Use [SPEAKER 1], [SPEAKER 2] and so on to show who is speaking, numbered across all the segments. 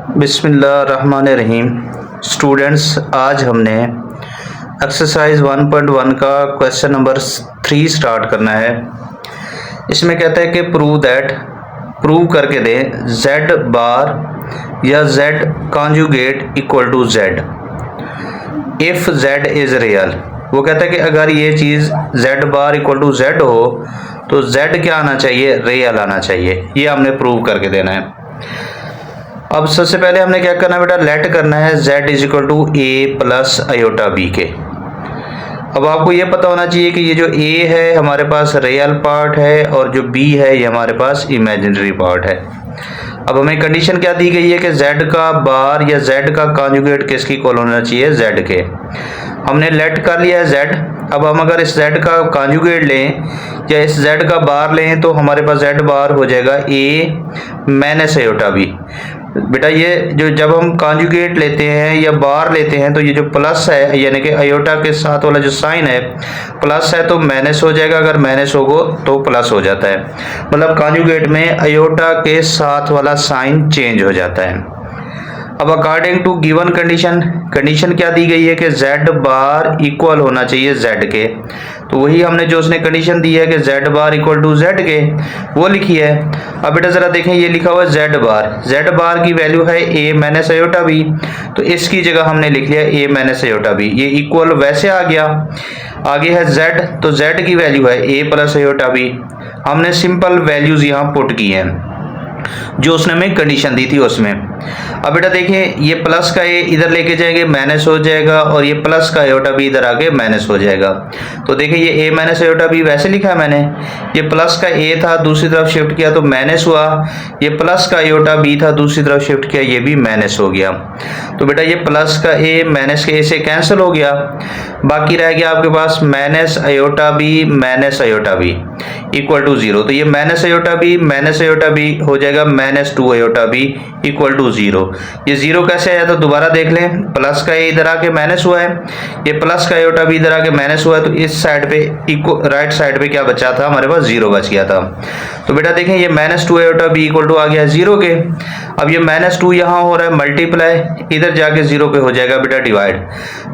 [SPEAKER 1] बिस्मिल्लाहिर्रहमानिर्रहीम। स्टूडेंट्स, आज हमने एक्सरसाइज 1.1 का क्वेश्चन नंबर 3 स्टार्ट करना है। इसमें कहता है कि प्रूव करके दें z बार या z conjugate equal to z if z is real. वो कहता है कि अगर ये चीज़ z bar equal to z हो तो z क्या आना चाहिए, रियल आना चाहिए। ये हमने प्रूव करके देना है। अब सबसे पहले हमने क्या करना है बेटा, लेट करना है z is equal to a plus iota b के। अब आपको ये पता होना चाहिए कि ये जो a है हमारे पास रियल पार्ट है और जो b है ये हमारे पास इमेजिनरी पार्ट है। अब हमें कंडीशन क्या दी गई है कि z का बार या z का कॉन्जुगेट किसकी इक्वल होना चाहिए, z के। हमने लेट कर लिया है z। अब हम अगर इस z का कॉन्जुगेट लें या इस z का बार लें तो हमारे पास z बार हो जाएगा a माइनस आयोटा b। बेटा ये जो जब हम कॉन्जुगेट लेते हैं या बार लेते हैं तो ये जो प्लस है यानी कि आयोटा के साथ वाला जो साइन है प्लस है तो माइनस हो जाएगा, अगर माइनस होगा तो प्लस हो जाता है। मतलब कॉन्जुगेट में आयोटा के साथ वाला साइन चेंज हो जाता है। अब अकॉर्डिंग टू गिवन कंडीशन क्या दी गई है कि z बार इक्वल होना चाहिए z के। तो वही हमने जो उसने कंडीशन दी है कि z bar equal to z के वो लिखी है। अब बेटा ज़रा देखें, ये लिखा हुआ है z बार की वैल्यू है a माइनस आयोटा b, तो इसकी जगह हमने लिख लिया a माइनस आयोटा b। ये इक्वल वैसे आ गया, आगे है z, तो z की वैल्यू है a प्लस आयोटा b। हमने सिंपल वैल्यूज़ यहाँ पुट की हैं जो उसने हमें कंडीशन दी थी उसमें। अब बेटा देखें, ये प्लस का ए इधर लेके जाएंगे माइनस हो जाएगा और ये प्लस का आयोटा बी इधर आके माइनस हो जाएगा। तो देखिए ये ए माइनस आयोटा बी वैसे लिखा है मैंने, ये प्लस का ए था दूसरी तरफ शिफ्ट किया तो माइनस हुआ, ये प्लस का आयोटा बी था दूसरी तरफ शिफ्ट किया ये भी माइनस हो गया। तो बेटा ये प्लस का ए माइनस के ए से कैंसिल हो गया, बाकी रह गया आपके पास minus iota B equal to 0। तो ये माइनस आयोटा बी हो जाएगा minus 2 iota B equal to 0। ये 0 कैसे आया तो दोबारा देख लें, प्लस का ए इधर आके माइनस हुआ है, ये प्लस का आयोटा बी इधर आके माइनस हुआ है, तो इस साइड पे राइट साइड पे क्या बचा था, हमारे पास 0 बच गया था। तो बेटा देखें ये minus 2 iota B equal to आ गया 0 के। अब ये माइनस 2 यहाँ हो रहा है मल्टीप्लाई, इधर जाके 0 पे हो जाएगा बेटा डिवाइड।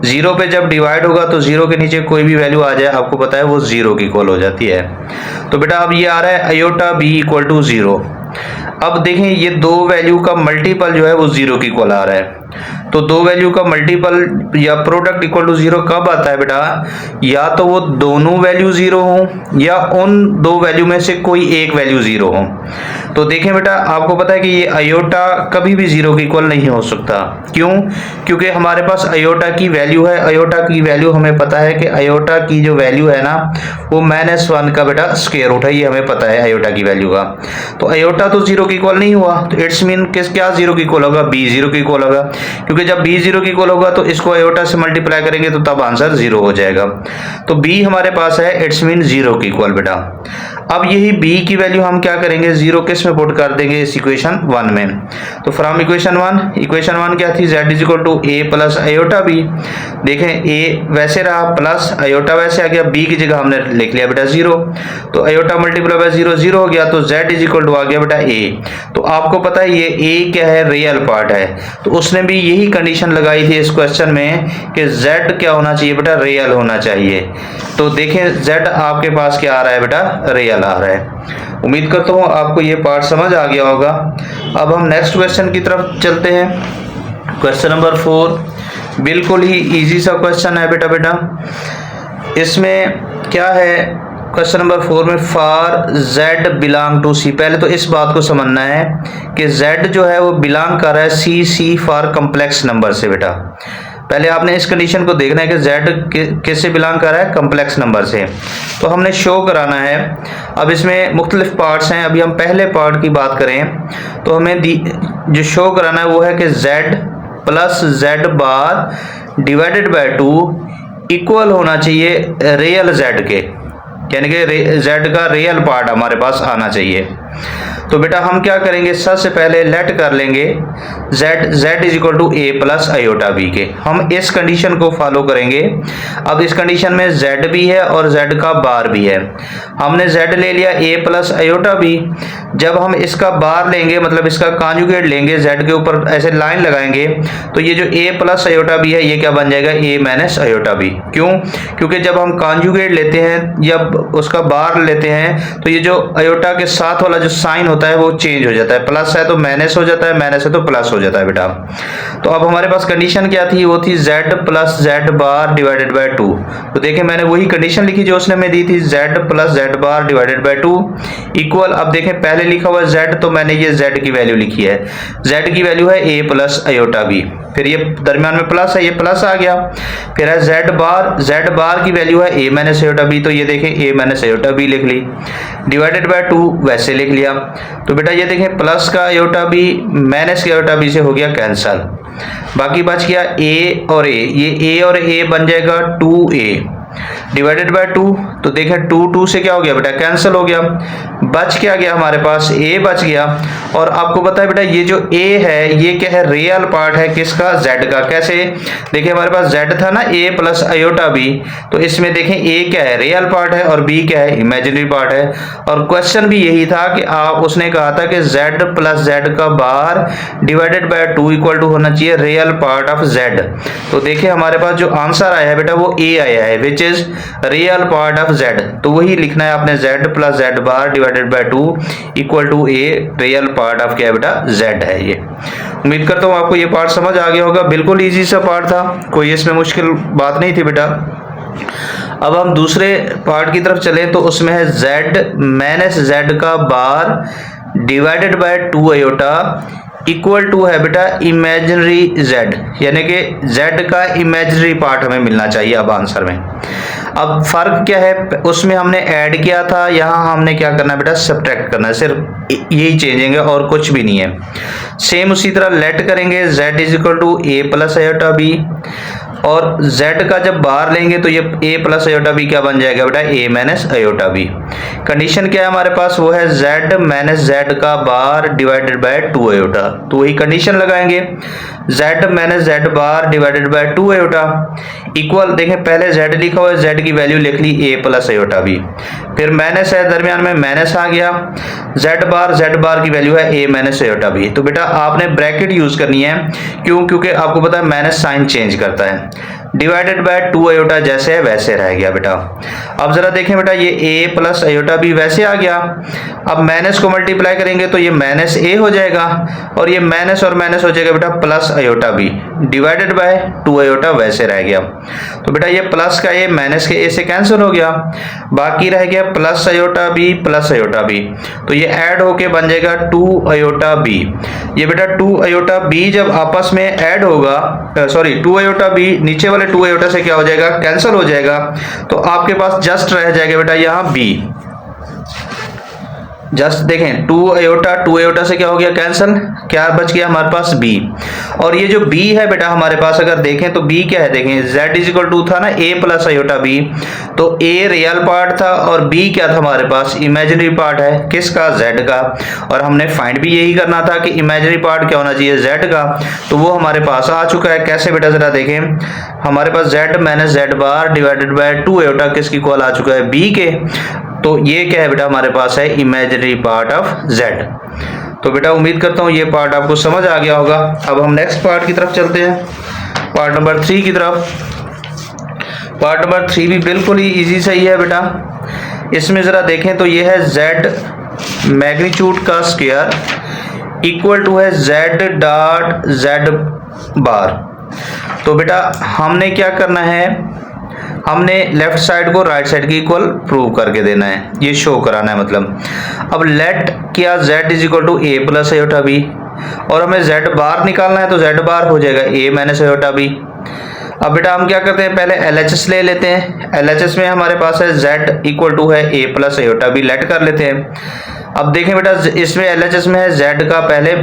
[SPEAKER 1] 0 पे जब डिवाइड होगा तो 0 के नीचे कोई भी वैल्यू आ जाए आपको पता है वो 0 की इक्वल हो जाती है। तो बेटा अब ये आ रहा है आयोटा बी इक्वल टू 0। अब देखें ये दो वैल्यू का मल्टीपल जो है वो 0 की इक्वल आ रहा है। तो दो वैल्यू का मल्टीपल या प्रोडक्ट इक्वल टू 0 कब आता है बेटा, या तो वो दोनों वैल्यू 0 हो या उन दो वैल्यू में से कोई एक वैल्यू 0 हो। तो देखें बेटा आपको पता है कि ये आयोटा कभी भी 0 की इक्वल नहीं हो सकता। क्यों? क्योंकि हमारे पास आयोटा की वैल्यू है, आयोटा की वैल्यू हमें पता है कि आयोटा की जो वैल्यू है ना वो -1 का बेटा स्क्वायर रूट है, ये हमें पता है आयोटा की वैल्यू का। तो आयोटा तो 0 की इक्वल नहीं हुआ, तो इट्स मीन क्या 0 की इक्वल होगा, b 0 की इक्वल होगा। क्योंकि जब b 0 की इक्वल होगा तो इसको आयोटा से मल्टीप्लाई करेंगे तो तब आंसर 0 हो जाएगा। तो b हमारे पास है, इट्स मीन 0 की इक्वल बेटा। अब यही b की वैल्यू हम क्या करेंगे, 0 किस में पुट कर देंगे, इस इक्वेशन 1 में। तो फ्रॉम इक्वेशन 1 क्या थी, z is equal to a plus iota b। देखें a वैसे रहा प्लस आयोटा वैसे आ गया, b की जगह हमने लिख लिया बेटा 0, तो आयोटा मल्टीप्लाई बाय 0 0 हो गया, तो z इज इक्वल टू आ गया बेटा a। तो आपको पता है ये a क्या है, रियल पार्ट है। तो उसने भी यही कंडीशन लगाई थी इस क्वेश्चन में कि z क्या होना चाहिए बेटा, रियल होना चाहिए। तो देखें z आपके पास क्या आ रहा है बेटा, रियल आ रहा है। उम्मीद करता हूँ आपको ये पार्ट समझ आ गया होगा। अब हम नेक्स्ट क्वेश्चन की तरफ चलते हैं। क्वेश्चन नंबर 4 बिल्कुल ही इजी सा क्वेश्चन है बेटा। इसमें क्या है, क्वेश्चन नंबर 4 में for z belong to c। पहले तो इस बात को समझना है कि z जो है वो बिलोंग कर रहा है c फॉर कम्प्लेक्स नंबर से। बेटा पहले आपने इस कंडीशन को देखना है कि z किससे बिलोंग कर रहा है, कम्प्लेक्स नंबर से। तो हमने शो कराना है। अब इसमें मुख्तलिफ पार्ट्स हैं, अभी हम पहले पार्ट की बात करें तो हमें जो शो कराना है वो है कि z plus z bar divided by 2 equal होना चाहिए रियल z के, यानी कि z का रियल पार्ट हमारे पास आना चाहिए। तो बेटा हम क्या करेंगे, सबसे पहले लेट कर लेंगे z is equal to a plus iota b के। हम इस कंडीशन को फॉलो करेंगे। अब इस कंडीशन में z भी है और z का बार भी है। हमने z ले लिया a प्लस आयोटा b। जब हम इसका बार लेंगे, मतलब इसका कॉन्जुगेट लेंगे, z के ऊपर ऐसे लाइन लगाएंगे, तो ये जो a प्लस आयोटा b है ये क्या बन जाएगा, a माइनस आयोटा b। क्यों? क्योंकि जब हम कॉन्जुगेट लेते हैं या उसका बार लेते हैं तो ये जो आयोटा के साथ वाला जो साइन होता है वो चेंज हो जाता है, प्लस है तो माइनस हो जाता है, माइनस है तो प्लस हो जाता है बेटा। तो अब हमारे पास कंडीशन क्या थी, वो थी z plus z bar divided by 2। तो देखिए मैंने वही कंडीशन लिखी जो उसने में दी थी, z plus z bar divided by 2 equal, अब देखें पहले लिखा हुआ z तो मैंने ये z की वैल्यू लिखी है, z की वैल्यू है a प्लस आयोटा b, फिर ये दरमियान में प्लस है, ये प्लस आ गया। फिर है z बार की वैल्यू है a माइनस आयोटा b, तो ये देखें a माइनस आयोटा b लिख ली, डिवाइडेड बाय 2 वैसे लिख लिया। तो बेटा ये देखें प्लस का आयोटा b माइनस के आयोटा b से हो गया कैंसल, बाकी बच गया a और a, ये a और a बन जाएगा 2a डिवाइडेड बाय 2। तो देखें 2 से क्या हो गया बेटा, कैंसिल हो गया, बच क्या गया हमारे पास, a बच गया। और आपको पता है बेटा ये जो a है ये क्या है, रियल पार्ट है किसका, z का। कैसे, देखिए हमारे पास z था ना a प्लस आयोटा b, तो इसमें देखें a क्या है, रियल पार्ट है, और b क्या है, इमेजिनरी पार्ट है। और क्वेश्चन भी यही था कि उसने कहा था कि z प्लस z का बार डिवाइडेड बाय 2 इक्वल टू होना चाहिए रियल पार्ट ऑफ z। तो देखिए हमारे पास जो आंसर आया है बेटा वो a आया है, which is real part of z। तो वही लिखना है आपने, z plus z bar divided by 2 equal to a real part of क्या है बेटा, z है ये। उम्मीद करता हूँ आपको ये पार्ट समझ आ गया होगा, बिल्कुल इजी सा पार्ट था, कोई इसमें मुश्किल बात नहीं थी बेटा। अब हम दूसरे पार्ट की तरफ चलें तो उसमें है z माइनस z का बार divided by 2 iota equal to है बेटा इमेजिनरी z, यानी कि z का इमेजिनरी पार्ट हमें मिलना चाहिए अब आंसर में। अब फर्क क्या है, उसमें हमने ऐड किया था, यहाँ हमने क्या करना है बेटा, सब्ट्रैक्ट करना है, सिर्फ यही चेंजिंग है और कुछ भी नहीं है। सेम उसी तरह लेट करेंगे z is equal to a plus iota b, और z का जब बाहर लेंगे तो ये a प्लस आयोटा b क्या बन जाएगा बेटा, a minus iota b। Condition क्या है हमारे पास, वो है z माइनस z का बार डिवाइडेड बाय 2 आयोटा। तो वही कंडीशन लगाएंगे, z minus z bar divided by 2 iota equal, देखें पहले z लिखा हुआ है, z की वैल्यू लिख ली a प्लस आयोटा b, फिर माइनस है दरमियान में माइनस आ गया, z बार की वैल्यू है a माइनस आयोटा b। तो बेटा आपने ब्रैकेट यूज करनी है, क्यों, क्योंकि आपको पता है माइनस साइन चेंज करता है। डिवाइडेड बाय 2 आयोटा जैसे है वैसे रह गया बेटा। अब जरा देखें बेटा ये a प्लस आयोटा b वैसे आ गया, अब माइनस को मल्टीप्लाई करेंगे तो ये माइनस a हो जाएगा, और ये माइनस और माइनस हो जाएगा बेटा plus iota b divided by 2 iota वैसे रह गया। तो बेटा ये प्लस का a माइनस के a से कैंसिल हो गया, बाकी रह गया plus iota b plus iota b, तो ये ऐड होके बन जाएगा 2 आयोटा b। ये बेटा 2 आयोटा b जब आपस में ऐड होगा, सॉरी 2 आयोटा b नीचे वाले 2 आयोटा से क्या हो जाएगा, कैंसिल हो जाएगा, तो आपके पास जस्ट रह जाएगा बेटा यहाँ b। जस्ट देखें 2 आयोटा से क्या हो गया, कैंसिल, क्या बच गया हमारे पास b। और ये जो b है बेटा हमारे पास अगर देखें तो b क्या है, देखें z इज इक्वल टू था ना a प्लस आयोटा b, तो a रियल पार्ट था और b क्या था हमारे पास, इमेजिनरी पार्ट है किसका, z का। और हमने फाइंड भी यही करना था कि इमेजिनरी पार्ट क्या होना चाहिए, z का, तो वो हमारे पास आ चुका है। कैसे बेटा जरा देखें, हमारे पास z minus z bar divided by 2 iota किसकी इक्वल आ चुका है, b के। तो ये क्या है बेटा हमारे पास है इमेजिनरी पार्ट ऑफ z। तो बेटा उम्मीद करता हूँ ये पार्ट आपको समझ आ गया होगा। अब हम नेक्स्ट पार्ट की तरफ चलते हैं, पार्ट नंबर 3 की तरफ। पार्ट नंबर 3 भी बिल्कुल ही इजी सही है बेटा। इसमें ज़रा देखें तो ये है z मैग्नीट्यूड का स्क्वायर इक्वल टू है z डॉट z बार। तो बेटा हमने क्या करना है, हमने लेफ्ट साइड को राइट साइड की इक्वल प्रूव करके देना है, ये शो कराना है मतलब। अब लेट किया z is equal to a plus iota b, और हमें z बार निकालना है तो z बार हो जाएगा a माइनस आयोटा b। अब बेटा हम क्या करते हैं, पहले LHS ले लेते हैं। LHS में हमारे पास है z इक्वल टू है a plus iota b, let कर लेते हैं। अब देखें बेटा इसमें LHS में है z का पहले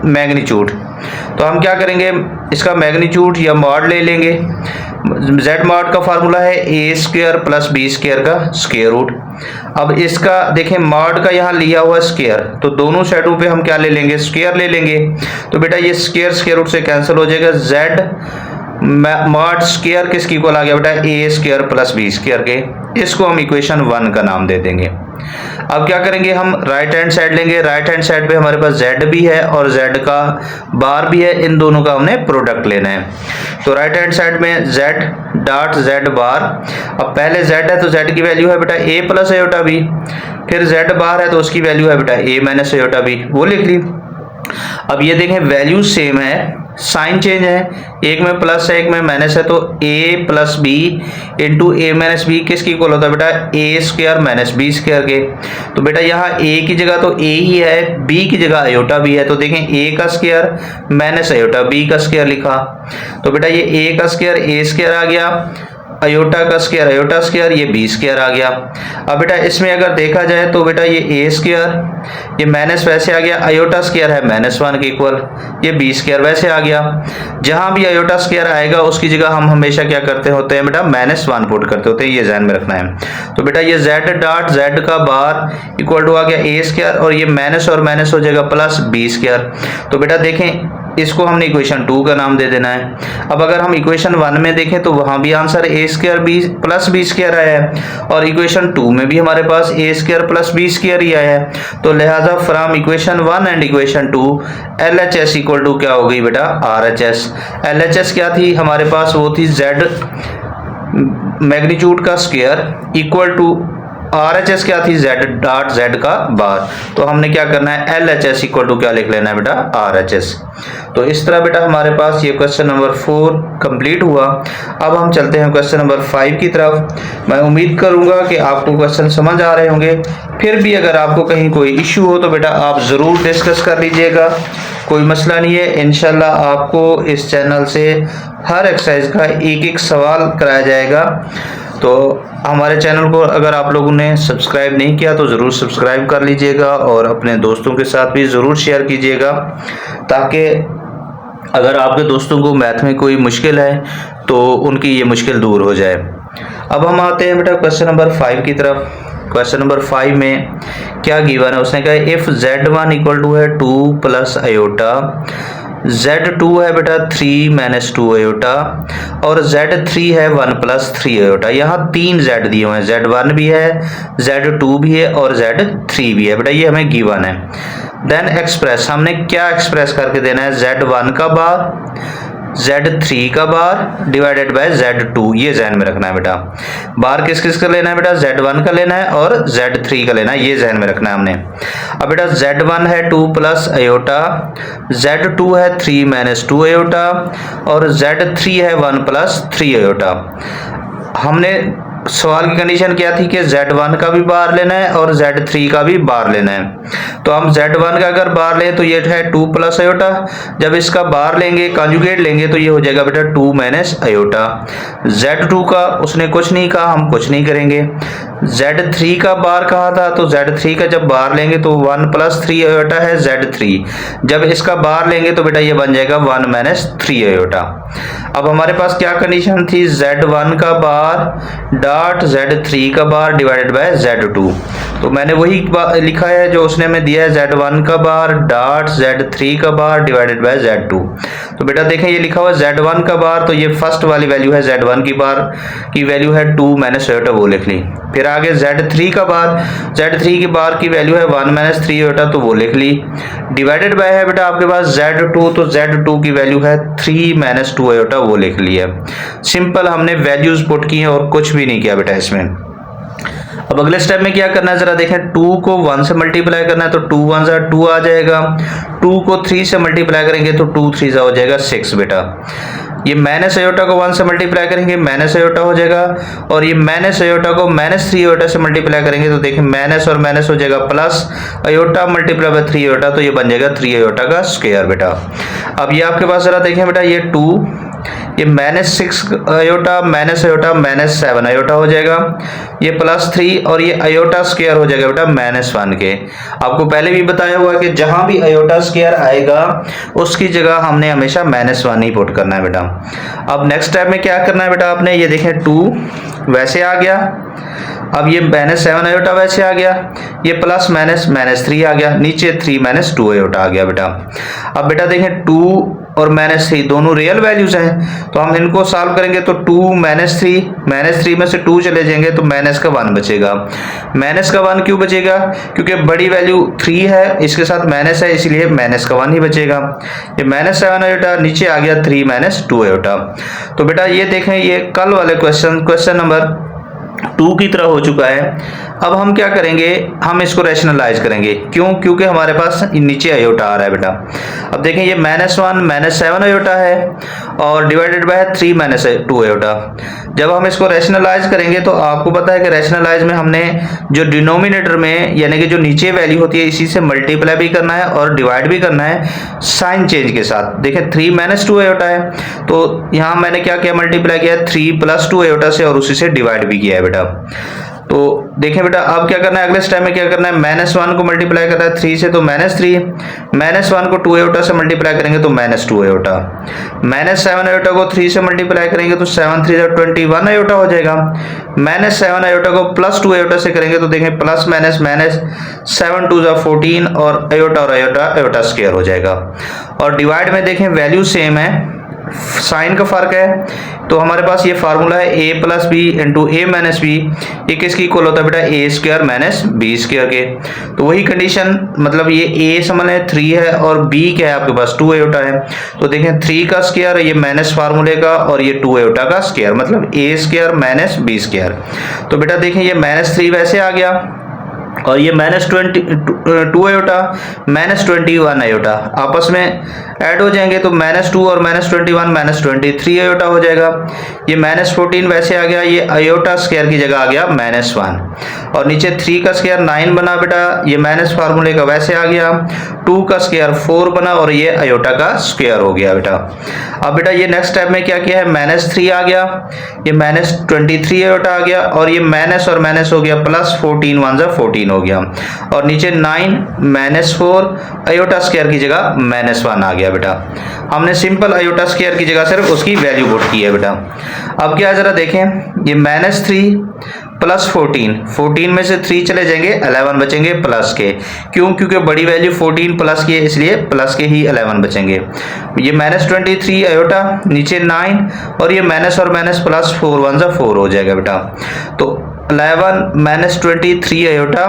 [SPEAKER 1] मैग्नीट्यूड, तो हम क्या करेंगे, इसका मैग्नीट्यूड या मॉड ले लेंगे। जेड मॉड का फार्मूला है ए स्क्वायर प्लस बी स्क्वायर का स्क्वायर रूट। अब इसका देखें मॉड का यहाँ लिया हुआ स्क्वायर, तो दोनों साइडों पे हम क्या ले लेंगे, स्क्वायर ले लेंगे। तो बेटा ये स्क्वायर स्क्वायर रूट से कैंसिल हो जाएगा। जेड मॉड स्क्वायर किसकी इक्वल आ गया बेटा, A square plus B square के। इसको हम इक्वेशन 1 का नाम दे देंगे। अब क्या करेंगे, हम राइट हैंड साइड लेंगे। राइट हैंड साइड पे हमारे पास z भी है और z का बार भी है, इन दोनों का हमने प्रोडक्ट लेना है। तो राइट हैंड साइड में z डॉट z बार, अब पहले z है तो z की वैल्यू है बेटा a प्लस एयोटा b, फिर z बार है तो उसकी वैल्यू है बेटा a माइनस एयोटा b, वो लिख ली। अब ये देखें वैल्यू सेम है, साइन चेंज है, एक में प्लस है एक में माइनस है, तो a plus B into A minus B किसकी इक्वल होता है बेटा, A square minus B square के। तो बेटा यहाँ a की जगह तो a ही है, b की जगह अयोटा b है, तो देखें a का स्क्वायर माइनस अयोटा b का स्क्वायर लिखा। तो बेटा ये a का स्क्वायर a स्क्वायर आ गया, अयोटा का स्क्वायर अयोटा स्क्वायर, ये बी स्क्वायर आ गया। अब बेटा इसमें अगर देखा जाए तो बेटा ये ए स्क्वायर, ये माइनस वैसे आ गया, अयोटा स्क्वायर है -1 के इक्वल, ये बी स्क्वायर वैसे आ गया। जहां भी अयोटा स्क्वायर आएगा उसकी जगह हम हमेशा क्या करते होते हैं बेटा, -1 पुट करते होते हैं, ये ध्यान में रखना है। तो बेटा ये z डॉट z का बार इक्वल टू आ गया ए स्क्वायर, और ये माइनस और माइनस हो जाएगा प्लस बी स्क्वायर। तो बेटा देखें इसको हमने इक्वेशन 2 का नाम दे देना है। अब अगर हम इक्वेशन 1 में देखें तो वहां भी answer A square B plus B square आया है, और इक्वेशन 2 में भी हमारे पास A square plus B square ही आया है। तो लिहाजा from equation 1 and equation 2 LHS equal to क्या हो गई बेटा, RHS। LHS क्या थी हमारे पास, वो थी Z मैग्नीट्यूड का स्क्वायर इक्वल टू RHS क्या थी, Z डॉट Z का बार। तो हमने क्या करना है, LHS इक्वल टू क्या लिख लेना है बेटा, RHS। तो इस तरह बेटा हमारे पास ये क्वेश्चन नंबर 4 कंप्लीट हुआ। अब हम चलते हैं क्वेश्चन नंबर 5 की तरफ। मैं उम्मीद करूंगा कि आपको क्वेश्चन समझ आ रहे होंगे। फिर भी अगर आपको कहीं कोई इश्यू हो तो बेटा आप ज़रूर डिस्कस कर लीजिएगा, कोई मसला नहीं है। इंशाल्लाह आपको इस चैनल से हर एक्सरसाइज का एक एक सवाल कराया जाएगा। तो हमारे चैनल को अगर आप लोगों ने सब्सक्राइब नहीं किया तो ज़रूर सब्सक्राइब कर लीजिएगा, और अपने दोस्तों के साथ भी ज़रूर शेयर कीजिएगा, ताकि अगर आपके दोस्तों को मैथ में कोई मुश्किल है तो उनकी ये मुश्किल दूर हो जाए। अब हम आते हैं बेटा क्वेश्चन नंबर 5 की तरफ। क्वेश्चन नंबर 5 में क्या गिवन है, उसने कहा इफ़ Z1 इक्वल टू है 2 प्लस अयोटा, Z2 है बेटा 3 माइनस 2 अयोटा, और Z3 है 1 प्लस 3 अयोटा। यहाँ 3 Z दिए हुए हैं, Z1 भी है, Z2 भी है और Z3 भी है बेटा, ये हमें गिवन है। देन एक्सप्रेस, हमने क्या एक्सप्रेस करके देना है, Z1 का बार Z3 का बार डिवाइडेड बाय Z2, ये ध्यान में रखना है बेटा। बार किस किस का लेना है बेटा, Z1 का लेना है और Z3 का लेना है, ये ध्यान में रखना है हमने। अब बेटा Z1 है 2 प्लस अयोटा, Z2 है 3 माइनस 2 अयोटा, और Z3 है 1 प्लस 3 अयोटा। हमने सवाल की कंडीशन क्या थी कि Z1 का भी बार लेना है और Z3 का भी बार लेना है। तो हम Z1 का अगर बार लें तो ये है 2 प्लस अयोटा, जब इसका बार लेंगे कॉन्जुगेट लेंगे तो ये हो जाएगा बेटा 2 माइनस अयोटा। Z2 का उसने कुछ नहीं कहा, हम कुछ नहीं करेंगे। Z3 का बार कहा था, तो Z3 का जब बार लेंगे तो 1 प्लस 3 अयोटा है Z3, जब इसका बार लेंगे तो बेटा ये बन जाएगा 1 माइनस 3 अयोटा। अब हमारे पास क्या कंडीशन थी, Z1 का बार डॉट Z3 का बार डिवाइडेड बाय Z2। तो मैंने वही लिखा है जो उसने हमें दिया है, Z1 का बार डॉट Z3 का बार डिवाइडेड बाय Z2। तो बेटा देखें ये लिखा हुआ Z1 का बार, तो ये फर्स्ट वाली वैल्यू है, Z1 की बार की वैल्यू है 2 माइनस अयोटा, वो लिख ली। फिर आगे Z3 का बार, Z3 की बार की वैल्यू है 1 माइनस 3 अयोटा, तो वो लिख ली। डिवाइडेड बाय है बेटा आपके पास Z2, तो Z2 की वैल्यू है 3 माइनस 2 अयोटा, वो लिख लिया। सिंपल हमने वैल्यूज पुट की हैं और कुछ भी नहीं किया बेटा इसमें। अब अगले स्टेप में क्या करना है जरा देखें, 2 को 1 से मल्टीप्लाई करना है तो 2 1 जा 2 आ जाएगा, 2 को 3 से मल्टीप्लाई करेंगे तो 2 3 जा हो जाएगा 6 बेटा। ये माइनस अयोटा को 1 से मल्टीप्लाई करेंगे माइनस अयोटा हो जाएगा, और ये माइनस अयोटा को माइनस 3 अयोटा से मल्टीप्लाई करेंगे तो देखिए माइनस और माइनस हो जाएगा plus iota multiply by 3 iota, तो ये बन जाएगा 3 अयोटा का स्क्वायर बेटा। अब ये आपके पास जरा देखें बेटा, ये 2 ये -6 आयोटा माइनस आयोटा -7 आयोटा हो जाएगा, ये +3 और ये आयोटा स्क्वायर हो जाएगा बेटा -1 के। आपको पहले भी बताया हुआ कि जहां भी आयोटा स्क्वायर आएगा उसकी जगह हमने हमेशा -1 ही पुट करना है बेटा। अब नेक्स्ट स्टेप में क्या करना है बेटा आपने, ये देखें 2 वैसे आ गया, अब ये -7 आयोटा वैसे आ गया, ये प्लस माइनस -3 आ गया, नीचे 3 - 2 आयोटा आ गया बेटा। अब बेटा देखें 2 और -3 दोनों रियल वैल्यूज हैं, तो हम इनको सॉल्व करेंगे तो 2 -3 में से 2 चले जाएंगे तो माइनस का 1 बचेगा। माइनस का 1 क्यों बचेगा, क्योंकि बड़ी वैल्यू 3 है, इसके साथ माइनस है, इसलिए माइनस का 1 ही बचेगा। ये -7 आयोटा नीचे आ गया 3 - 2 आयोटा। तो बेटा ये देखें, ये कल वाले क्वेश्चन नंबर 2 की तरह हो चुका है। अब हम क्या करेंगे, हम इसको रैशनलाइज करेंगे। क्यों, क्योंकि हमारे पास नीचे आयोटा आ रहा है बेटा। अब देखें ये -1 -7 आयोटा है और डिवाइडेड बाय 3 - 2 आयोटा। जब हम इसको रैशनलाइज करेंगे तो आपको पता है कि रैशनलाइज में हमने जो डिनोमिनेटर में यानी कि जो नीचे वैल्यू होती है इसी से मल्टीप्लाई भी करना है और डिवाइड भी करना है साइन चेंज के साथ। देखें 3 - 2 आयोटा है, तो यहाँ मैंने क्या किया, मल्टीप्लाई किया 3 + 2 आयोटा से और उसी से डिवाइड भी किया है बेटा। तो देखें बेटा अब क्या करना है, अगले स्टेप में क्या करना है, -1 को मल्टीप्लाई करना है 3 से तो -3, -1 को 2 आयोटा से मल्टीप्लाई करेंगे तो -2 आयोटा, -7 आयोटा को 3 से मल्टीप्लाई करेंगे तो 7 3 21 आयोटा हो जाएगा, -7 आयोटा को +2 आयोटा से करेंगे तो देखें प्लस माइनस माइनस 7 2 14 और आयोटा स्क्वायर हो जाएगा। और डिवाइड में देखें वैल्यू सेम है, साइन का फर्क है, तो हमारे पास ये फार्मूला है a + b × a - b, ये किसकी इक्वल होता है बेटा a² - b² के। तो वही कंडीशन, मतलब ये a समझ लें 3 है और b क्या है आपके पास 2 आयोटा है, तो देखें 3 का स्क्वायर ये माइनस फार्मूले का और ये 2 आयोटा का स्क्वायर, मतलब a² - b²। तो बेटा देखें ये -3 वैसे आ गया और ये -2 आयोटा -21 आयोटा आपस में ऐड हो जाएंगे तो -2 और -21 -23 आयोटा हो जाएगा। ये -14 वैसे आ गया, ये आयोटा स्क्वायर की जगह आ गया -1 और नीचे 3 का स्क्वायर 9 बना बेटा, ये माइनस फार्मूले का वैसे आ गया, 2 का स्क्वायर 4 बना और ये आयोटा का स्क्वायर हो गया बेटा। अब बेटा ये नेक्स्ट स्टेप में क्या किया है, -3 आ गया, ये -23 आयोटा आ गया और ये माइनस और माइनस हो गया प्लस 14 1 14 हो गया और नीचे 9 -4 आयोटा स्क्वायर की जगह -1 आ गया बेटा। हमने सिंपल आयोटा स्क्वायर की जगह सिर्फ उसकी वैल्यू पुट की है बेटा। अब क्या जरा देखें, ये -3 + 14 में से 3 चले जाएंगे 11 बचेंगे प्लस के, क्यों, क्योंकि बड़ी वैल्यू 14 प्लस की है इसलिए प्लस के ही 11 बचेंगे। ये -23 आयोटा नीचे 9 और ये माइनस और माइनस प्लस 4 1 4 हो जाएगा बेटा। तो 11 - 23 आयोटा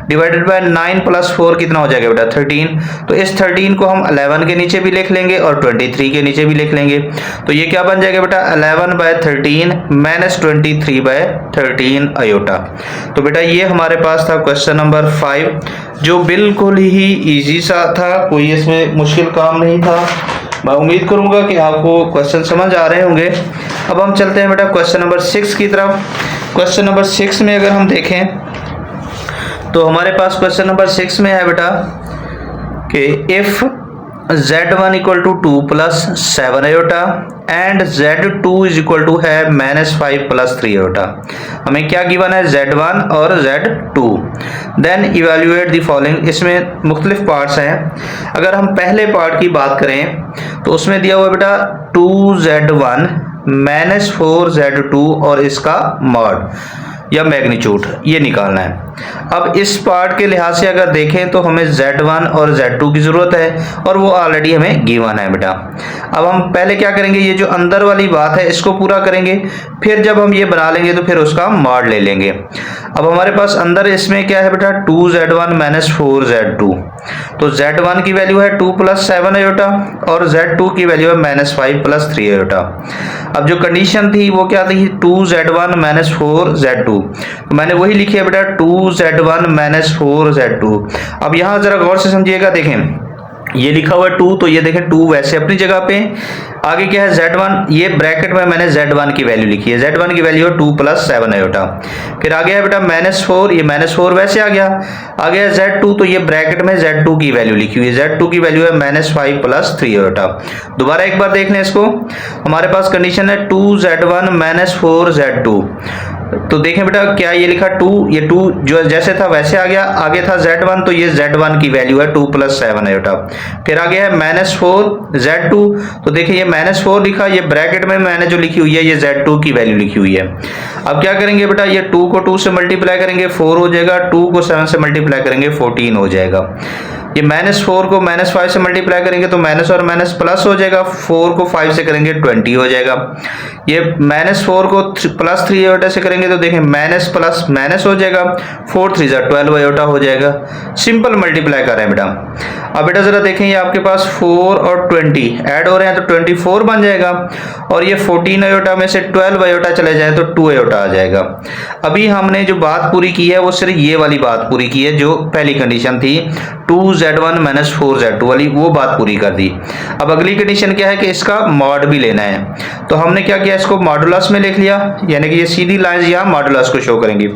[SPEAKER 1] डिवाइडेड बाय 9 + 4 कितना हो जाएगा बेटा 13। तो इस 13 को हम 11 के नीचे भी लिख लेंगे और 23 के नीचे भी लिख लेंगे, तो ये क्या बन जाएगा बेटा 11/13 - 23/13 आयोटा। तो बेटा ये हमारे पास था क्वेश्चन नंबर 5, जो बिल्कुल ही इजी सा था, कोई इसमें मुश्किल काम नहीं था। मैं उम्मीद करूंगा कि आपको क्वेश्चन समझ आ रहे होंगे। अब हम चलते हैं बेटा क्वेश्चन नंबर 6 की तरफ। क्वेश्चन नंबर 6 में अगर हम देखें तो हमारे पास क्वेश्चन नंबर 6 में है बेटा कि if z1 = 2 + 7 iota and z2 = है -5 + 3 आयोटा। हमें क्या गिवन है z1 और z2। Then evaluate the following, इसमें मुख्तलिफ पार्ट्स हैं। अगर हम पहले पार्ट की बात करें तो उसमें दिया हुआ बेटा 2z1 - 4z2 और इसका मॉड या मैग्नीट्यूड ये निकालना है। अब इस पार्ट के लिहाज से अगर देखें तो हमें z1 और z2 की जरूरत है और वो ऑलरेडी हमें गिवन है बेटा। अब हम पहले क्या करेंगे, ये जो अंदर वाली बात है इसको पूरा करेंगे, फिर जब हम ये बना लेंगे तो फिर उसका मॉड ले लेंगे। अब हमारे पास अंदर इसमें क्या है बेटा 2z1 - 4z2, तो z1 की वैल्यू है 2 + 7 आयोटा और z2 की वैल्यू है -5 + 3 आयोटा। अब जो कंडीशन थी वो क्या थी 2z1 - 4z2, तो मैंने वही लिखी है बेटा 2z1 - 4z2। अब यहाँ जरा गौर से समझिएगा, देखें ये लिखा हुआ है 2, तो ये देखें 2 वैसे अपनी जगह पे। आगे क्या है Z1, ये ब्रैकेट में मैंने Z1 की वैल्यू लिखी है, Z1 की वैल्यू है 2 + 7 आयोटा। फिर आगे है बेटा -4, ये -4 वैसे आ गया। आगे है Z2, तो ये ब्रैकेट में Z2 की वैल्यू लिखी हुई है, Z2 की वैल्यू है -5 + 3 आयोटा। दोबारा एक बार देख लें इसको, हमारे पास कंडीशन है 2Z1 -4Z2। तो देखें बेटा क्या ये लिखा 2, ये 2 जो जैसे था वैसे आ गया। आगे था Z1, तो ये Z1 की वैल्यू है 2 + 7 आयोटा। फिर आगे है -4Z2, तो देखिए ये -4 लिखा, ये ब्रैकेट में मैंने जो लिखी हुई है ये Z2 की वैल्यू लिखी हुई है। अब क्या करेंगे बेटा, ये 2 को 2 से मल्टीप्लाई करेंगे 4 हो जाएगा, 2 को 7 से मल्टीप्लाई करेंगे 14 हो जाएगा। ये -4 को -5 से मल्टीप्लाई करेंगे तो माइनस और माइनस प्लस हो जाएगा, 4 को 5 से करेंगे 20 हो जाएगा। ये -4 को +3 आयोटा से करेंगे तो देखें माइनस प्लस माइनस हो जाएगा, 4 3 12 आयोटा हो जाएगा। सिंपल मल्टीप्लाई कर रहे हैं बेटा। अब बेटा जरा देखें, ये आपके पास 4 और 20 ऐड हो रहे हैं तो 24 बन जाएगा, और ये 14 आयोटा में से 12 आयोटा चले जाए तो 2 आयोटा आ जाएगा। अभी हमने जो बात पूरी की है वो सिर्फ ये वाली बात पूरी की है, जो पहली कंडीशन थी 2Z1 - 4Z2 वाली, वो बात पूरी कर दी। अब अगली कंडीशन क्या है कि इसका मॉड भी लेना है। तो हमने क्या किया, इसको मॉडुलस में लिख लिया, यानी कि ये सीधी लाइन यहाँ मॉडुलस को शो करेंगी।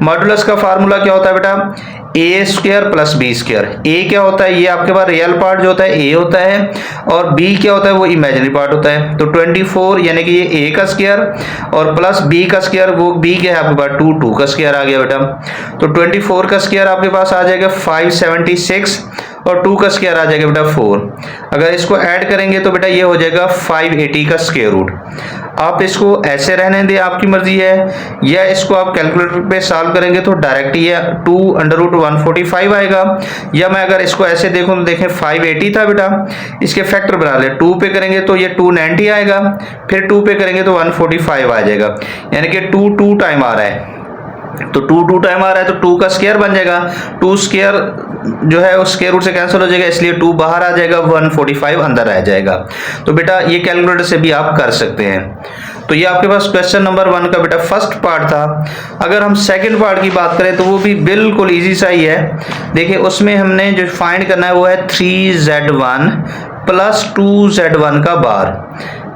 [SPEAKER 1] मॉडुलस का फार्मूला क्या होता है बेटा, a² + b²। a क्या होता है, ये आपके पास रियल पार्ट जो होता है a होता है, और b क्या होता है वो इमेजिनरी पार्ट होता है। तो 24 यानी कि ये a का स्क्वायर और प्लस b का स्क्वायर, वो b क्या है आपके पास 2 का स्क्वायर आ गया बेटा। तो 24 का स्क्वायर आपके पास आ जाएगा 576, और 2 का स्क्वायर आ जाएगा बेटा 4। अगर इसको ऐड करेंगे तो बेटा ये हो जाएगा 580 का स्क्वायर रूट। आप इसको ऐसे रहने दें, आपकी मर्जी है, या इसको आप कैलकुलेटर पे सॉल्व करेंगे तो डायरेक्ट ये 2√145 आएगा। या मैं अगर इसको ऐसे देखूं तो देखें 580 था बेटा, इसके फैक्टर बना ले, 2 पे करेंगे तो ये 290 आएगा, फिर 2 पे करेंगे तो 145 आ जाएगा, यानी कि 2 टाइम आ रहा है। तो 2 टाइम आ रहा है तो 2 का स्क्वायर बन जाएगा, 2 स्क्वायर जो है उस स्क्वायर रूट से कैंसिल हो जाएगा, इसलिए 2 बाहर आ जाएगा, 145 अंदर रह जाएगा। तो बेटा ये कैलकुलेटर से भी आप कर सकते हैं। तो ये आपके पास क्वेश्चन नंबर 1 का बेटा फर्स्ट पार्ट था। अगर हम सेकंड पार्ट की बात करें तो वो भी बिल्कुल इजी सा ही है। देखिए उसमें हमने जो फाइंड करना है वो है 3Z1 + 2Z1 का बार।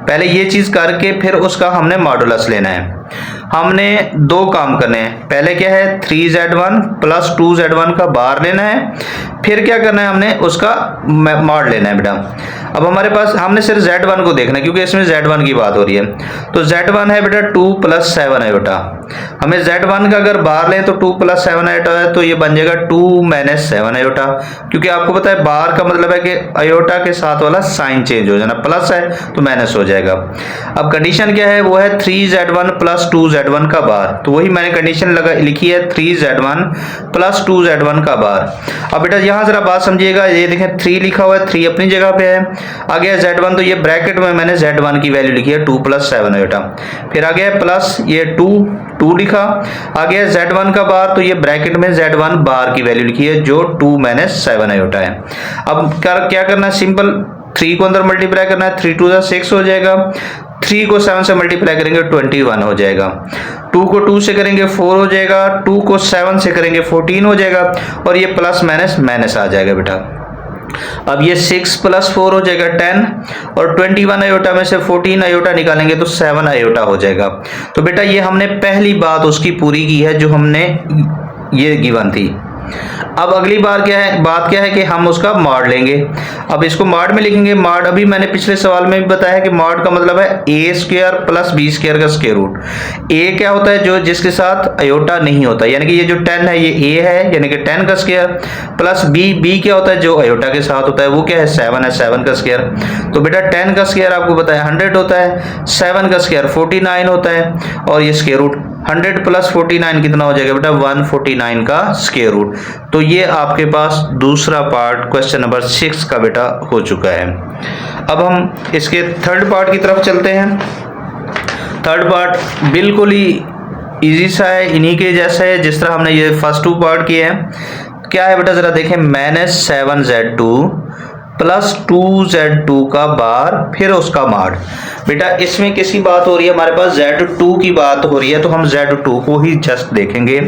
[SPEAKER 1] पहले ये चीज करके फिर उसका हमने मॉडुलस लेना है। हमने 2 काम करने हैं, पहले क्या है 3Z1 + 2Z1 का बार लेना है, फिर क्या करना है हमने उसका मॉड लेना है बेटा। अब हमारे पास हमने सिर्फ Z1 को देखना है क्योंकि इसमें Z1 की बात हो रही है। तो Z1 है बेटा 2 + 7 आयोटा। हमें Z1 का अगर बार लें तो 2 + 7 आयोटा है, तो ये बन जाएगा 2 - 7 आयोटा, क्योंकि आपको पता है बार का मतलब है कि आयोटा के साथ वाला साइन चेंज हो जाना, प्लस है तो माइनस हो जाएगा। अब कंडीशन क्या है, वो है 3Z1 + 2Z1 का बार। तो वही मैंने कंडीशन लिखी है 3Z1 + 2Z1 का बार। अब बेटा यहाँ जरा बात समझिएगा, ये देखें 3 लिखा हुआ है, 3 अपनी जगह पे है। आगे है Z1, तो ये ब्रैकेट में मैंने Z1 की वैल्यू लिखी है 2 + 7 आयोटा। फिर आगे है प्लस ये 2 लिखा। आगे है Z1 का बार, तो ये ब्रैकेट में Z1 बार की वैल्यू लिखी है जो 2 - 7 आयोटा है। अब क्या करना है, सिंपल 3 को अंदर मल्टीप्लाई करना है, 3 × 2 = 6 हो जाएगा, 3 को 7 से मल्टीप्लाई करेंगे 21 हो जाएगा, 2 को 2 से करेंगे 4 हो जाएगा, 2 को 7 से करेंगे 14 हो जाएगा, और ये प्लस माइनस माइनस आ जाएगा बेटा। अब ये 6 + 4 हो जाएगा 10, और 21 आयोटा में से 14 आयोटा निकालेंगे तो 7 आयोटा हो जाएगा। तो बेटा ये हमने पहली बात उसकी पूरी की है जो हमने ये गिवन थी। अब अगली बात क्या है कि हम उसका मॉड लेंगे। अब इसको मॉड में लिखेंगे। मॉड अभी मैंने पिछले सवाल में भी बताया कि मॉड का मतलब है a² + b² का स्क्वायर रूट। a क्या होता है, जो जिसके साथ आयोटा नहीं होता, यानी कि ये जो 10 है ये a है, यानी कि 10 का स्क्वायर, प्लस b क्या होता है जो आयोटा के साथ होता है, वो क्या है 7 है, 7 का स्क्वायर। तो बेटा 10 का स्क्वायर आपको पता है 100 होता है, 7 का स्क्वायर 49 होता है, और ये स्क्वायर रूट 100 + 49 कितना हो जाएगा बेटा 149 का स्क्वायर रूट। तो ये आपके पास दूसरा पार्ट क्वेश्चन नंबर 6 का बेटा हो चुका है। अब हम इसके थर्ड पार्ट की तरफ चलते हैं। थर्ड पार्ट बिल्कुल ही इजी सा है, इन्हीं के जैसा है जिस तरह हमने ये फर्स्ट 2 पार्ट किए हैं। क्या है बेटा जरा देखें, -7Z2 + 2Z2 का बार फिर उसका मॉड। बेटा इसमें किसकी बात हो रही है, हमारे पास Z2 की बात हो रही है, तो हम Z2 को ही जस्ट देखेंगे।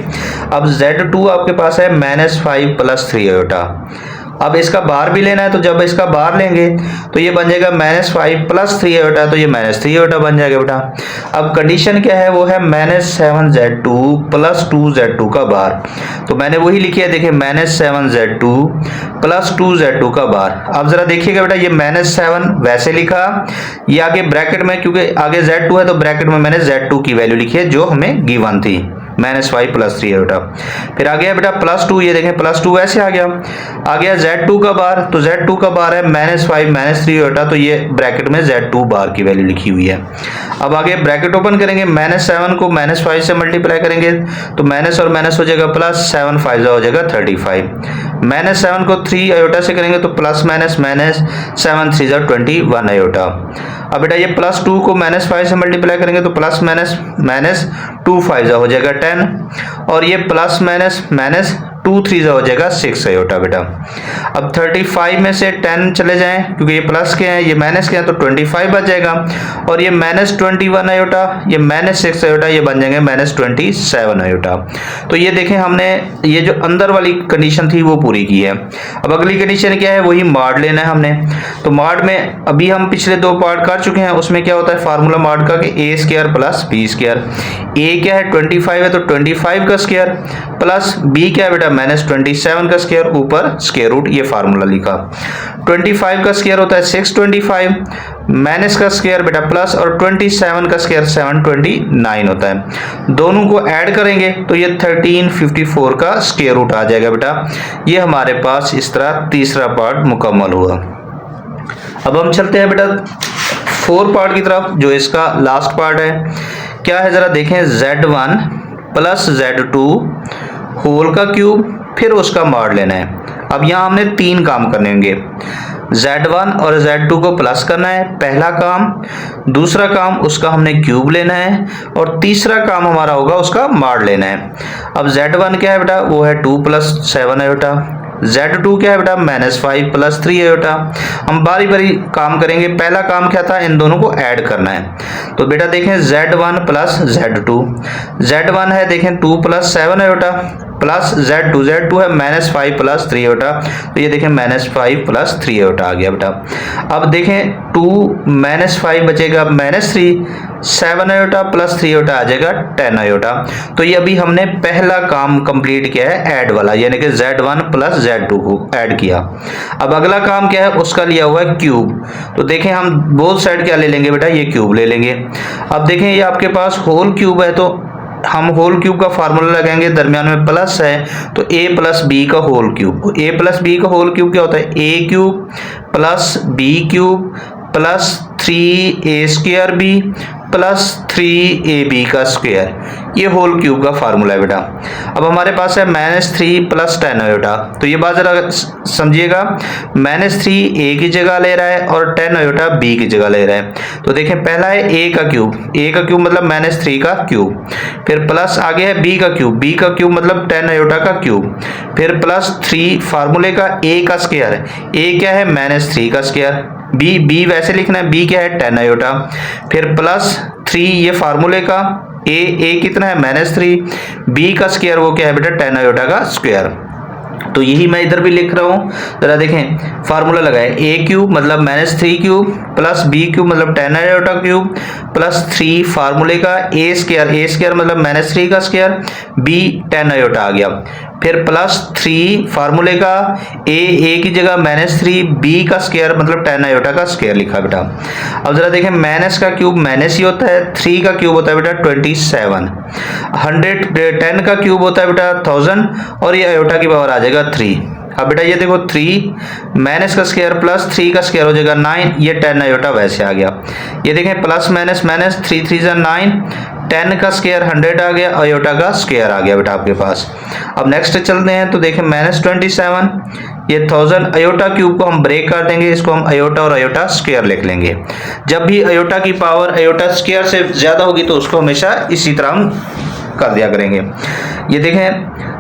[SPEAKER 1] अब Z2 आपके पास है -5 + 3 आयोटा। अब इसका बार भी लेना है, तो जब इसका बार लेंगे तो ये बन जाएगा -5 + 3 आयोटा, तो ये -3 आयोटा बन जाएगा बेटा। अब कंडीशन क्या है, वो है -7z2 + 2z2 का बार। तो मैंने वही लिखी है, देखिए -7z2 + 2z2 का बार। अब जरा देखिएगा बेटा, ये -7 वैसे लिखा, ये आगे ब्रैकेट में, क्योंकि आगे z2 है तो ब्रैकेट में मैंने z2 की वैल्यू लिखी है जो हमें गिवन थी, -5 + 3 आयोटा। फिर आ गया बेटा +2, ये देखें +2 वैसे आ गया z2 का बार, तो z2 का बार है -5 - 3 आयोटा, तो ये ब्रैकेट में z2 बार की वैल्यू लिखी हुई है। अब आगे ब्रैकेट ओपन करेंगे, -7 को -5 से मल्टीप्लाई करेंगे तो माइनस और माइनस हो जाएगा प्लस, 7 × 5 हो जाएगा 35। -7 को 3 आयोटा से करेंगे तो प्लस माइनस 7 × 3 = 21 आयोटा। अब बेटा ये +2 को -5 से मल्टीप्लाई करेंगे तो प्लस माइनस 2 × 5 हो जाएगा 10, और ये प्लस माइनस 2 × 3 हो जाएगा 6 आयोटा बेटा। अब 35 में से 10 चले जाएं, क्योंकि ये प्लस के हैं ये माइनस के हैं, तो 25 बच जाएगा, और ये -21 आयोटा, ये -6 आयोटा, ये बन जाएंगे -27 आयोटा। तो ये देखें हमने ये जो अंदर वाली कंडीशन थी वो पूरी की है। अब अगली कंडीशन क्या है, वही मॉड लेना है हमने। तो मॉड में अभी हम पिछले 2 पार्ट कर चुके हैं, उसमें क्या होता है फार्मूला मॉड का कि a² + b²। a क्या है 25 है, तो 25 का स्क्वायर, प्लस b क्या है बेटा -27 का स्क्वायर, ऊपर स्क्वायर रूट, ये फार्मूला लिखा। 25 का स्क्वायर होता है 625, माइनस का स्क्वायर बेटा प्लस, और 27 का स्क्वायर 729 होता है। दोनों को ऐड करेंगे तो ये 1354 का स्क्वायर रूट आ जाएगा बेटा। ये हमारे पास इस तरह तीसरा पार्ट मुकम्मल हुआ। अब हम चलते हैं बेटा 4 पार्ट की तरफ, जो इसका लास्ट पार्ट है। क्या है जरा देखें, z1 + z2 होल का क्यूब, फिर उसका मॉड लेना है। अब यहाँ हमने 3 काम करने होंगे, z1 और z2 को प्लस करना है पहला काम, दूसरा काम उसका हमने क्यूब लेना है, और तीसरा काम हमारा होगा उसका मॉड लेना है। अब z1 क्या है बेटा, वो है 2 + 7 आयोटा, z2 क्या है बेटा -5 + 3 आयोटा। हम बारी बारी काम करेंगे। पहला काम क्या था, इन दोनों को ऐड करना है। तो बेटा देखें z1 + z2, z1 है देखें 2 + 7 आयोटा, प्लस z2 है -5 + 3 आयोटा, तो ये देखें -5 + 3 आयोटा आ गया बेटा। अब देखें 2 -5 बचेगा -3, 7 आयोटा + 3 आयोटा आ जाएगा 10 आयोटा। तो ये अभी हमने पहला काम कंप्लीट किया है ऐड वाला, यानी कि z1 + z2 को ऐड किया। अब अगला काम क्या है, उसका लिया हुआ है क्यूब। तो देखें हम बोथ साइड क्या ले लेंगे बेटा, ये क्यूब ले लेंगे। अब देखें ये आपके पास होल क्यूब है, तो हम होल क्यूब का फार्मूला लगाएंगे, दरमियान में प्लस है तो a + b का होल क्यूब। a + b का होल क्यूब क्या होता है, a³ + b³ + 3a² b + 3ab का स्क्वायर, ये होल क्यूब का फार्मूला है बेटा। अब हमारे पास है -3 + 10 आयोटा, तो ये बात जरा समझिएगा, -3 a की जगह ले रहा है और 10 आयोटा b की जगह ले रहा है। तो देखें पहला है a का क्यूब मतलब -3 का क्यूब, फिर प्लस आगे है b का क्यूब मतलब 10 आयोटा का क्यूब, फिर प्लस 3 फार्मूले का a का स्क्वायर, a क्या है -3 का स्क्वायर, b वैसे लिखना है, b क्या है 10 आयोटा, फिर प्लस 3 ये फार्मूले का, a कितना है -3, b का स्क्वायर वो क्या है बेटा 10 आयोटा का स्क्वायर। तो यही मैं इधर भी लिख रहा हूँ, जरा देखें फार्मूला लगाए, a³ मतलब -3³ + b³ मतलब 10 आयोटा क्यूब प्लस 3 फार्मूले का a² मतलब -3 का स्क्वायर, b 10 आयोटा आ गया, फिर प्लस 3 फार्मूले का a की जगह -3 b का स्क्वायर मतलब 10 आयोटा का स्क्वायर लिखा बेटा। अब जरा देखें माइनस का क्यूब माइनस ही होता है, 3 का क्यूब होता है बेटा 27, 10 का क्यूब होता है बेटा 1000, और ये आयोटा की पावर आ जाएगा 3। अब बेटा ये देखो 3 माइनस का स्क्वायर प्लस 3 का स्क्वायर हो जाएगा 9, ये 10 आयोटा वैसे आ गया। ये देखें प्लस माइनस 3 3 = 9, 10 का स्क्वायर 100 आ गया, आयोटा का स्क्वायर आ गया बेटा आपके पास। अब नेक्स्ट चलते हैं, तो देखें -27, ये 1000 आयोटा क्यूब को हम ब्रेक कर देंगे, इसको हम आयोटा और आयोटा स्क्वायर लिख लेंगे। जब भी आयोटा की पावर आयोटा स्क्वायर से ज्यादा होगी तो उसको हमेशा इसी तरह हम कर दिया करेंगे। ये देखें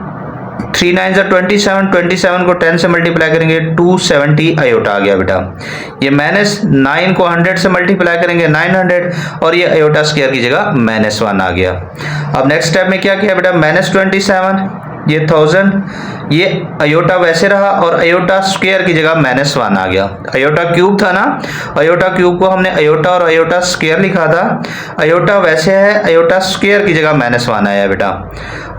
[SPEAKER 1] 3 9 = 27, 27 को 10 से मल्टीप्लाई करेंगे 270 आयोटा आ गया बेटा। ये -9 को 100 से मल्टीप्लाई करेंगे 900, और ये आयोटा स्क्वायर की जगह -1 आ गया। अब नेक्स्ट स्टेप में क्या किया बेटा, -27 ये 1000, ये अयोटा वैसे रहा और अयोटा स्क्वायर की जगह -1 आ गया। अयोटा क्यूब था ना, अयोटा क्यूब को हमने अयोटा और अयोटा स्क्वायर लिखा था, अयोटा वैसे है, अयोटा स्क्वायर की जगह -1 आया बेटा।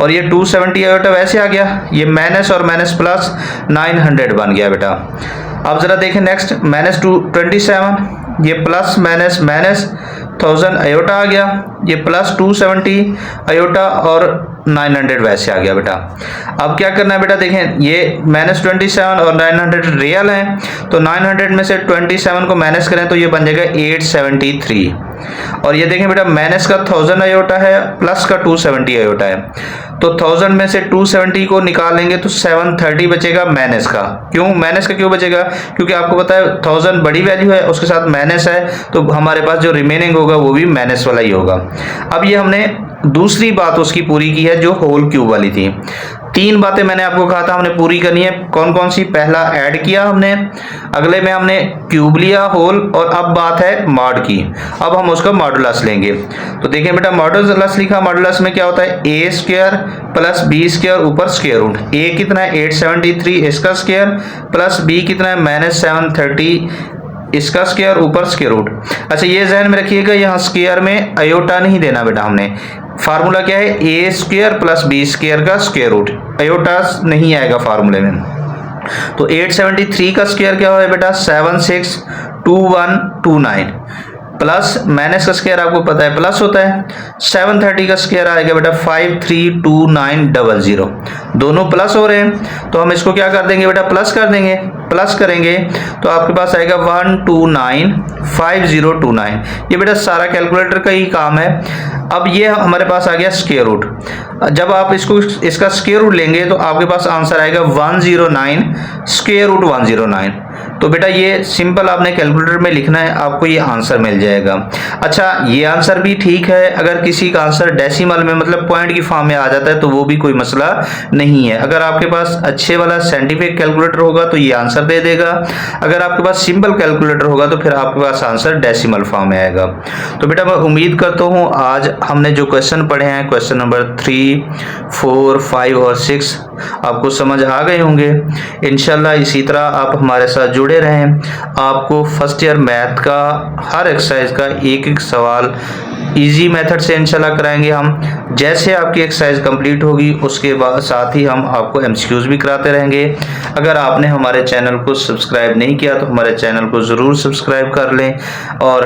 [SPEAKER 1] और ये 270 अयोटा वैसे आ गया, ये माइनस और माइनस प्लस 900 बन गया बेटा। अब जरा देखें नेक्स्ट, -227, ये प्लस माइनस माइनस 1000 अयोटा आ गया, ये प्लस 270 अयोटा और 900 वैसे आ गया बेटा। अब क्या करना है बेटा, देखें ये -27 और 900 रियल हैं, तो 900 में से 27 को माइनस करें तो ये बन जाएगा 873। और ये देखें बेटा, माइनस का 1000 अयोटा है, प्लस का 270 अयोटा है, तो 1000 में से 270 को निकालेंगे तो 730 बचेगा माइनस का। क्यों माइनस का क्यों बचेगा? क्योंकि आपको पता है 1000 बड़ी वैल्यू है, उसके साथ माइनस है, तो हमारे पास जो रिमेनिंग होगा वो भी माइनस वाला ही होगा। अब ये हमने दूसरी बात उसकी पूरी की है जो होल क्यूब वाली थी। 3 बातें मैंने आपको कहा था हमने पूरी करनी है। कौन कौन सी? पहला ऐड किया हमने, अगले में हमने क्यूब लिया होल, और अब बात है मॉड की। अब हम उसका मॉडुलस लेंगे। तो देखिए बेटा, मॉडुलस लिखा, मॉडुलस में क्या होता है, ए स्क्वायर प्लस बी स्क्वायर ऊपर स्क्वायर रूट। ए कितना है 873 इसका स्क्वायर, प्लस बी कितना है -730 इसका स्क्वायर ऊपर स्क्वायर रूट। अच्छा ये ध्यान में रखिएगा, यहाँ स्क्वायर में अयोटा नहीं देना बेटा हमने। फार्मूला क्या है, ए स्क्वायर प्लस बी स्क्वायर का स्क्वायर रूट, अयोटा नहीं आएगा फार्मूले में। तो 873 का स्क्वायर क्या है बेटा, 762129, प्लस माइनस का स्क्वायर आपको पता है प्लस होता है, 730 का स्क्वायर आएगा बेटा 532900, दोनों प्लस हो रहे हैं, तो हम इसको क्या कर देंगे बेटा, प्लस कर देंगे। प्लस करेंगे तो आपके पास आएगा 1295029। ये बेटा सारा कैलकुलेटर का ही काम है। अब ये हमारे पास आ गया स्क्वायर रूट। जब आप इसका स्क्वायर रूट लेंगे तो आपके पास आंसर आएगा 109 स्क्वायर रूट 109। तो बेटा ये सिंपल आपने कैलकुलेटर में लिखना है, आपको ये आंसर मिल जाएगा। अच्छा ये आंसर भी ठीक है, अगर किसी का आंसर डेसिमल में मतलब पॉइंट की फॉर्म में आ जाता है तो वो भी कोई मसला नहीं है। अगर आपके पास अच्छे वाला साइंटिफिक कैलकुलेटर होगा तो ये आंसर दे देगा, अगर आपके पास सिंपल कैलकुलेटर होगा तो फिर आपके पास आंसर डेसिमल फॉर्म में आएगा। तो बेटा मैं उम्मीद करता हूँ आज हमने जो क्वेश्चन पढ़े हैं, क्वेश्चन नंबर 3, 4, 5 और 6 आपको समझ आ गए होंगे। इंशाल्लाह इसी तरह आप हमारे साथ जुड़े रहें। आपको फर्स्ट ईयर मैथ का हर एक्सरसाइज का एक एक सवाल इजी मेथड से इंशाल्लाह कराएंगे हम। जैसे आपकी एक्सरसाइज कंप्लीट होगी उसके बाद साथ ही हम आपको एमसीक्यूज भी कराते रहेंगे। अगर आपने हमारे चैनल को सब्सक्राइब नहीं किया तो हमारे चैनल को ज़रूर सब्सक्राइब कर लें और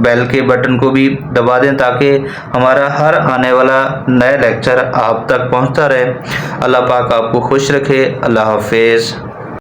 [SPEAKER 1] बेल के बटन को भी दबा दें ताकि हमारा हर आने वाला नया लेक्चर आप तक पहुंचता रहे। अल्लाह पाक आपको खुश रखे। अल्लाह हाफिज़।